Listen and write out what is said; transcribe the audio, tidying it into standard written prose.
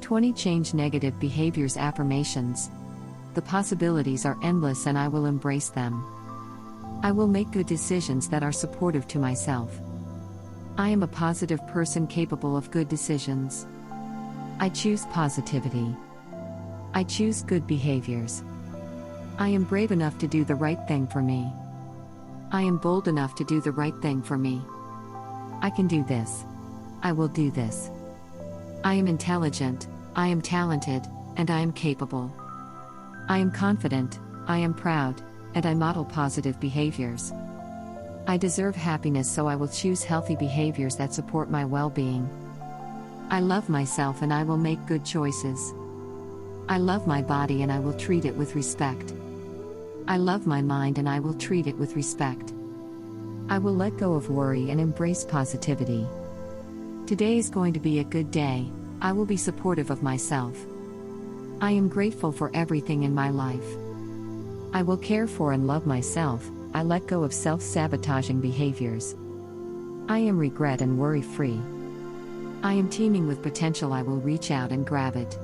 20 Change negative behaviors. Affirmations. The possibilities are endless and I will embrace them. I will make good decisions that are supportive to myself. I am a positive person capable of good decisions. I choose positivity. I choose good behaviors. I am brave enough to do the right thing for me. I am bold enough to do the right thing for me. I can do this. I will do this. I am intelligent, I am talented, and I am capable. I am confident, I am proud, and I model positive behaviors. I deserve happiness, so I will choose healthy behaviors that support my well-being. I love myself and I will make good choices. I love my body and I will treat it with respect. I love my mind and I will treat it with respect. I will let go of worry and embrace positivity. Today is going to be a good day. I will be supportive of myself. I am grateful for everything in my life. I will care for and love myself. I let go of self-sabotaging behaviors. I am regret and worry-free. I am teeming with potential. I will reach out and grab it.